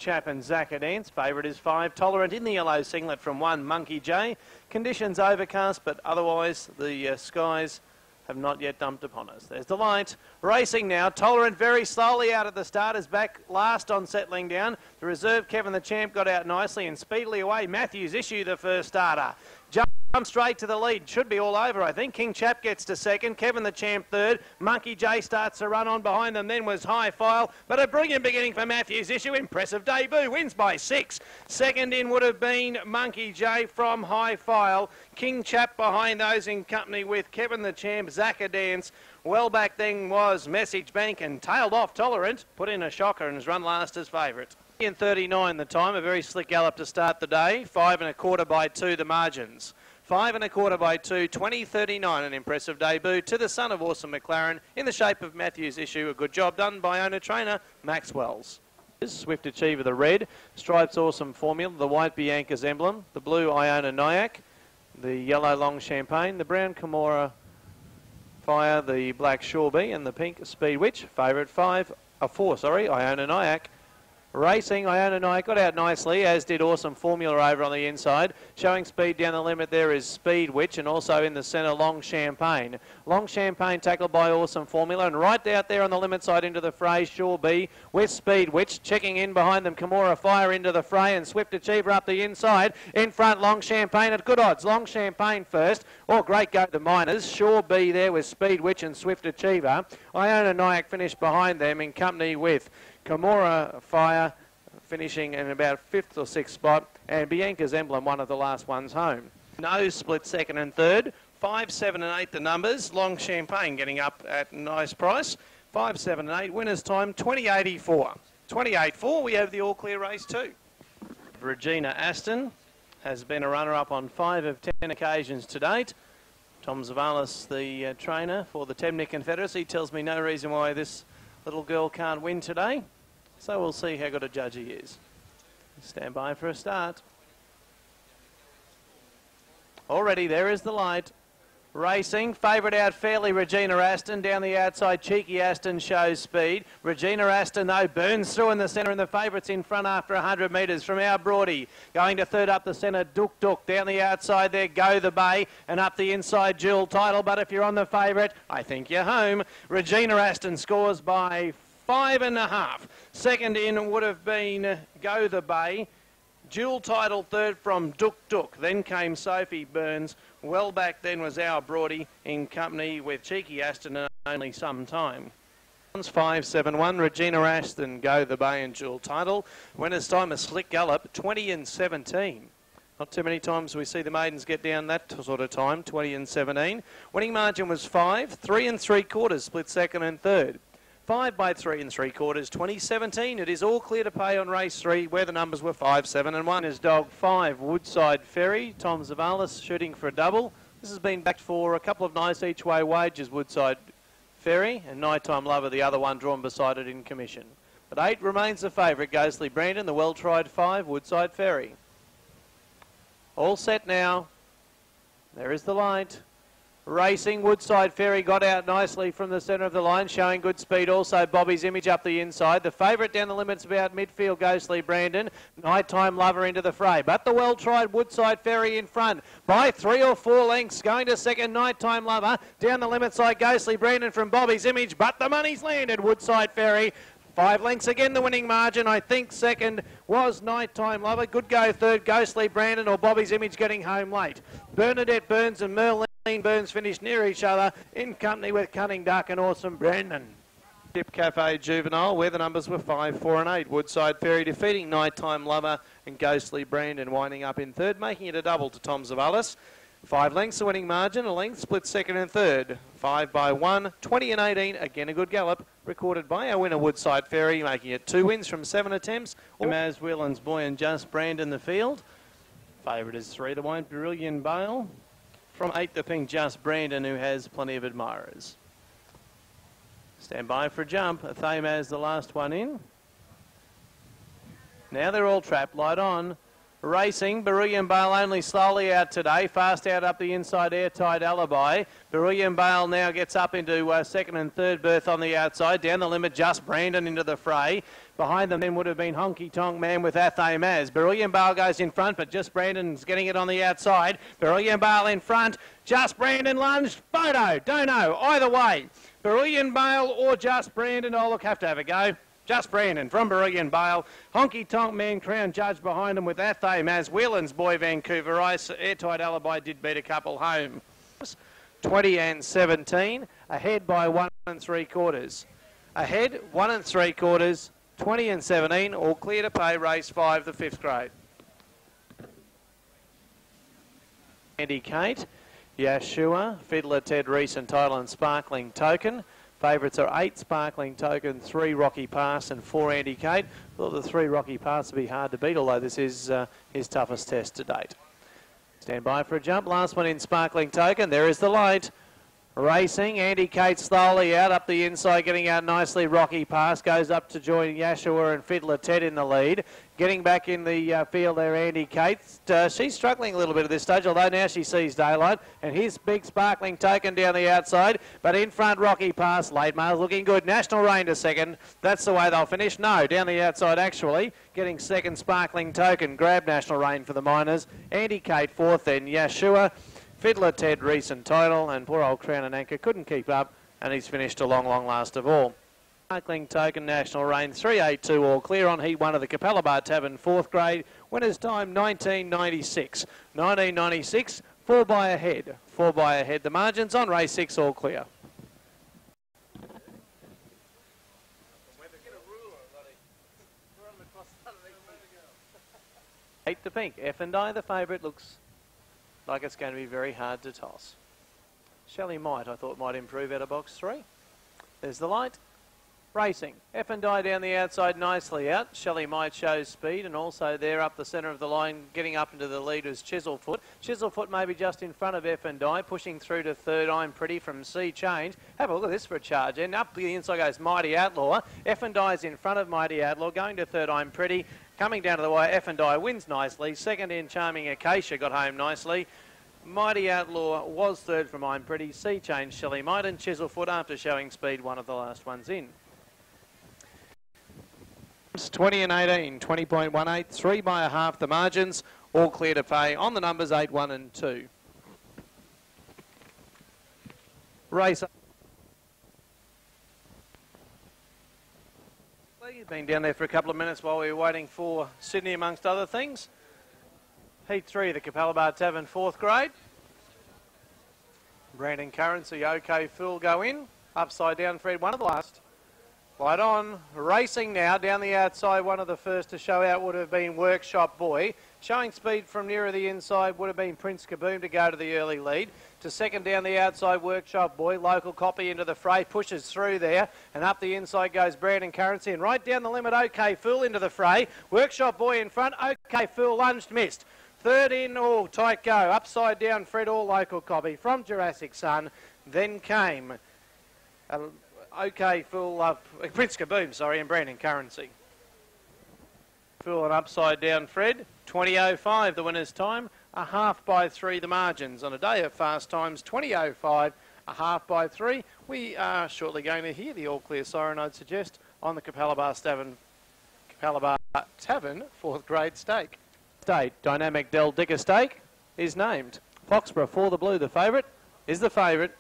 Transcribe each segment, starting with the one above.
Chap and Zacadance. Favourite is 5. Tolerant in the yellow singlet from 1. Monkey J. Conditions overcast, but otherwise the skies have not yet dumped upon us. There's the light. Racing now. Tolerant very slowly out at the start, is back last on settling down. The reserve Kevin the Champ got out nicely and speedily away. Matthews Issue the first starter. Jump straight to the lead. Should be all over, I think. King Chap gets to second. Kevin the Champ third. Monkey J starts to run on behind them. Then was High File. But a brilliant beginning for Matthews Issue. Impressive debut. Wins by 6. Second in would have been Monkey J from High File. King Chap behind those in company with Kevin the Champ, Zacadance. Well back then was Message Bank and tailed off Tolerant. Put in a shocker and has run last as favourite. In 39 the time. A very slick gallop to start the day. 5 1/4 by 2 the margins. 5 1/4 by 2, 20.39, an impressive debut to the son of Awesome McLaren in the shape of Matthews Issue. A good job done by owner-trainer Max Wells. Swift Achiever, the red. Stripes Awesome Formula, the white Bianca's emblem. The blue Iona Nyack. The yellow Long Champagne. The brown Kimura Fire, the black Shawbee, and the pink Speed Witch. Favourite 4, Iona Nyack. Racing, Iona Nyack got out nicely, as did Awesome Formula over on the inside. Showing speed down the limit there is Speed Witch, and also in the centre, Long Champagne. Long Champagne tackled by Awesome Formula, and right out there on the limit side into the fray, Shawbee with Speed Witch. Checking in behind them, Kimura Fire into the fray, and Swift Achiever up the inside. In front, Long Champagne at good odds. Long Champagne first. Oh, great go the Miners. Shawbee there with Speed Witch and Swift Achiever. Iona Nyack finished behind them in company with Kimura Fire, finishing in about 5th or 6th spot, and Bianca's Emblem, one of the last ones home. Nose split 2nd and 3rd. 5, 7 and 8 the numbers. Long Champagne getting up at a nice price. 5, 7 and 8. Winner's time 20.84. 28.4. We have the all clear race 2. Regina Aston has been a runner-up on 5 of 10 occasions to date. Tom Zavalis, the trainer for the Temnick Confederacy, tells me no reason why this little girl can't win today, so we'll see how good a judge he is. Stand by for a start. Already there is the light. Racing, favourite out fairly, Regina Aston. Down the outside, Cheeky Aston shows speed. Regina Aston, though, burns through in the centre, and the favourites in front after 100 metres from our Broady. Going to third up the centre, Duk Duk. Down the outside there, Go the Bay, and up the inside, Dual Title. But if you're on the favourite, I think you're home. Regina Aston scores by 5 1/2. Second in would have been Go the Bay. Dual Title third from Duk Duk. Then came Sophie Burns. Well back then was our Broady in company with Cheeky Aston and only some time. 5-7-1, Regina Aston, Go the Bay and Dual Title. Winner's time a slick gallop, 20 and 17. Not too many times we see the maidens get down that sort of time, 20 and 17. Winning margin was 5, 3 3/4, split 2nd and 3rd. 5 by 3 3/4, 2017. It is all clear to pay on race 3, where the numbers were 5, 7 and 1. Is dog 5, Woodside Ferry. Tom Zavalis shooting for a double. This has been backed for a couple of nice each way wages, Woodside Ferry, and Nighttime Lover, the other one drawn beside it in commission. But 8 remains the favourite, Ghostly Brandon, the well-tried 5, Woodside Ferry. All set now. There is the light. Racing, Woodside Ferry got out nicely from the centre of the line, showing good speed. Also, Bobby's Image up the inside. The favourite down the limits about midfield, Ghostly Brandon. Nighttime Lover into the fray. But the well-tried Woodside Ferry in front by 3 or 4 lengths. Going to second, Nighttime Lover. Down the limit side, Ghostly Brandon from Bobby's Image. But the money's landed, Woodside Ferry. 5 lengths again, the winning margin. I think second was Nighttime Lover. Good go third, Ghostly Brandon or Bobby's Image getting home late. Bernadette Burns and Merlin Burns finished near each other in company with Cunning Duck and Awesome Brandon. Dip Cafe Juvenile, where the numbers were 5, 4 and 8. Woodside Ferry defeating Nighttime Lover and Ghostly Brandon winding up in third, making it a double to Tom Zavalis. 5 lengths the winning margin, a length split 2nd and 3rd. 5 by 1, 20 and 18, again a good gallop, recorded by our winner Woodside Ferry, making it 2 wins from 7 attempts. Maz Whelan's Boy and Just Brandon the field. Favourite is 3, the Won't Brilliant Bale. From 8, the pink Just Brandon, who has plenty of admirers. Stand by for a jump. Athamaz the last one in. Now they're all trapped. Light on. Racing, Beryllium Bale only slowly out today. Fast out up the inside, Airtight Alibi. Beryllium Bale now gets up into second and third berth on the outside. Down the limit, Just Brandon into the fray. Behind them then would have been Honky Tonk Man with Athay Maz. Beryllium Bale goes in front, but Just Brandon's getting it on the outside. Beryllium Bale in front. Just Brandon lunged. Photo. Don't know. Either way. Beryllium Bale or Just Brandon. Oh, look, have to have a go. Just Brandon from Beryllium Bale. Honky Tonk Man, Crown Judge behind him with Athay Maz. Whelan's Boy, Vancouver Ice. Airtight Alibi did beat a couple home. 20 and 17. Ahead by 1 3/4. Ahead 1 3/4. 20 and 17. All clear to pay. Race 5, the 5th grade. Andy Kate, Yeshua, Fiddler, Ted Reese and Title and Sparkling Token. Favourites are 8 Sparkling Token, 3 Rocky Pass and 4 Andy Kate. Thought the 3 Rocky Pass would be hard to beat, although this is his toughest test to date. Stand by for a jump. Last one in Sparkling Token. There is the light. Racing, Andy Kate slowly out, up the inside, getting out nicely. Rocky Pass goes up to join Yashua and Fiddler Ted in the lead. Getting back in the field there, Andy Kate. She's struggling a little bit at this stage, although now she sees daylight. And here's Big Sparkling Token down the outside. But in front, Rocky Pass. Late Mail's looking good. National Rain to second. That's the way they'll finish. No, down the outside actually. Getting second, Sparkling Token. Grab National Rain for the Miners. Andy Kate fourth, then Yashua. Fiddler, Ted, Reese and Title, and poor old Crown and Anchor couldn't keep up, and he's finished a long last of all. Sparkling Token, National Rain, 3.82 all clear on Heat 1 of the Capalaba Tavern, 4th grade. Winner's time 19.96. 19.96, 4 by ahead. 4 by ahead. The margins on race 6 all clear. Eight to pink. F and I, the favourite, looks like it's going to be very hard to toss. Shelley Might, I thought, might improve out of box 3. There's the light. Racing. F and I down the outside nicely out. Shelley Might shows speed, and also there up the centre of the line, getting up into the leaders, Chiselfoot. Chiselfoot maybe just in front of F and I, pushing through to third. I'm Pretty from Sea Change. Have a look at this for a charge. And up the inside goes Mighty Outlaw. F and I is in front of Mighty Outlaw, going to third. I'm Pretty. Coming down to the wire, F and I wins nicely. Second in, Charming Acacia got home nicely. Mighty Outlaw was third from I'm Pretty. Sea Change, Shelley Might and Chiselfoot after showing speed, one of the last ones in. 20 and 18, 20.18, 3 by a half the margins, all clear to pay on the numbers 8, 1 and 2. Race. You've been down there for a couple of minutes while we were waiting for Sydney amongst other things. Heat 3, the Capalaba Tavern, 4th grade. Brandon Currency, OK Fool go in. Upside down, Fred, one of the last. Light on, racing now, down the outside, one of the first to show out would have been Workshop Boy. Showing speed from nearer the inside would have been Prince Kaboom to go to the early lead. To second down the outside, Workshop Boy. Local Copy into the fray, pushes through there. And up the inside goes Brandon Currency. And right down the limit, OK Fool into the fray. Workshop Boy in front, OK Fool lunged, missed. Third in, oh, tight go. Upside down, Fred, all Local Copy from Jurassic Sun. Then came OK Fool, Prince Kaboom, sorry, and Brandon Currency. Fool and upside down, Fred. 20.05 the winner's time. A half by 3 the margins. On a day of fast times, 20.05, a half by 3. We are shortly going to hear the all clear siren, I'd suggest, on the Capalaba Tavern 4th grade stake. State, Dynamic Del Dicker stake is named. Foxborough for the blue, the favourite, is the favourite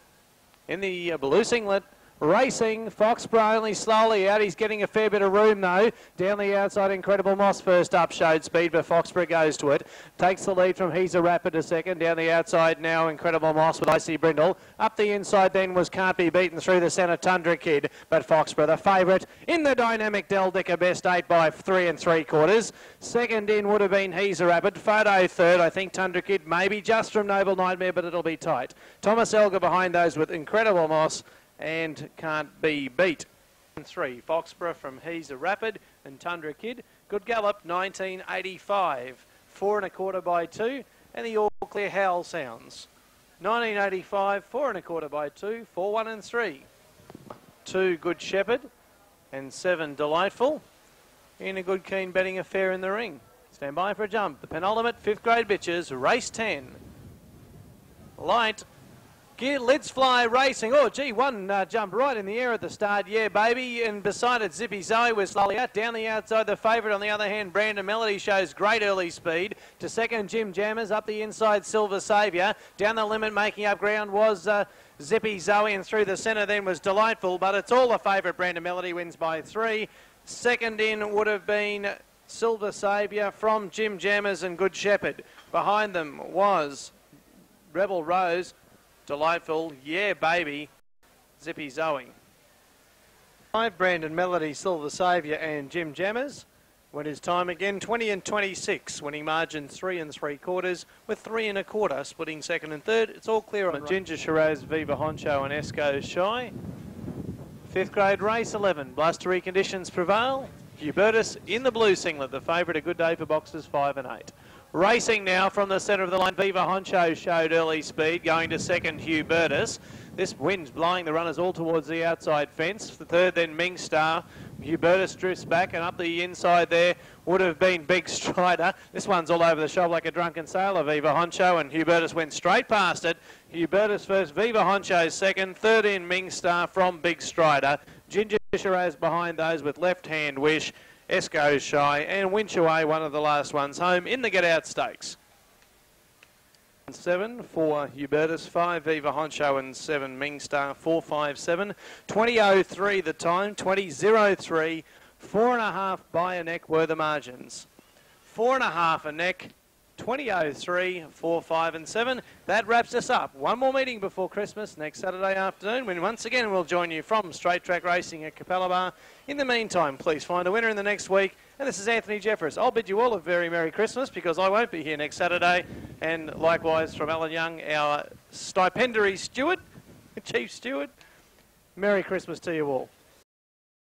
in the blue singlet. Racing, Foxborough only slowly out. He's getting a fair bit of room though. Down the outside, Incredible Moss first up, showed speed, but Foxborough goes to it. Takes the lead from He's a Rapid to second. Down the outside now, Incredible Moss with Icy Brindle. Up the inside then was Can't Be Beaten through the centre, Tundra Kid. But Foxborough, the favourite in the Dynamic Del Dicker, best 8 by 3 3/4. Second in would have been He's a Rapid. Photo third, I think Tundra Kid, maybe just from Noble Nightmare, but it'll be tight. Thomas Elgar behind those with Incredible Moss and Can't Be Beat. 3, Foxborough from He's a Rapid and Tundra Kid. Good gallop, 1985. 4 1/4 by 2, and the all clear howl sounds. 1985, 4 1/4 by 2, 4, 1 and 3. 2, Good Shepherd, and 7, Delightful. In a good keen betting affair in the ring. Stand by for a jump. The penultimate 5th grade bitches, race 10. Light. Gear, Lids Fly racing. Oh, gee, one jumped right in the air at the start. Yeah, baby. And beside it, Zippy Zoe was slowly out. Down the outside, the favourite on the other hand, Brandon Melody, shows great early speed. To second, Jim Jammers. Up the inside, Silver Saviour. Down the limit, making up ground was Zippy Zoe. And through the centre then was Delightful. But it's all the favourite. Brandon Melody wins by 3. Second in would have been Silver Saviour from Jim Jammers and Good Shepherd. Behind them was Rebel Rose, Delightful, Yeah Baby, Zippy Zoe. 5, Brandon Melody, Silver Saviour and Jim Jammers. When his time again, 20 and 26, winning margin 3 3/4 with 3 1/4, splitting second and third. It's all clear on Ginger Shiraz, Viva Honcho and Esco Shy. 5th grade race 11, blustery conditions prevail. Hubertus in the blue singlet, the favourite, a good day for boxes 5 and 8. Racing now from the centre of the line, Viva Honcho showed early speed, going to second, Hubertus. This wind's blowing the runners all towards the outside fence. The third then Ming Star. Hubertus drifts back, and up the inside there would have been Big Strider. This one's all over the shop like a drunken sailor, Viva Honcho, and Hubertus went straight past it. Hubertus first, Viva Honcho second, third in Ming Star from Big Strider. Ginger Shiraz behind those with Left Hand Wish, Esco Shy, and Winch Away, one of the last ones home in the Get Out Stakes. 7 for Hubertus, 5 Viva Honcho and 7 Ming Star, 4.57. 20.03 the time, 20.03. 4.5 by a neck were the margins. 4.5 a neck, 20.03, 4, 5 and 7. That wraps us up. One more meeting before Christmas next Saturday afternoon, when once again we'll join you from Straight Track Racing at Capalaba. In the meantime, please find a winner in the next week. And this is Anthony Jeffers. I'll bid you all a very Merry Christmas, because I won't be here next Saturday. And likewise from Alan Young, our stipendiary steward, chief steward, Merry Christmas to you all.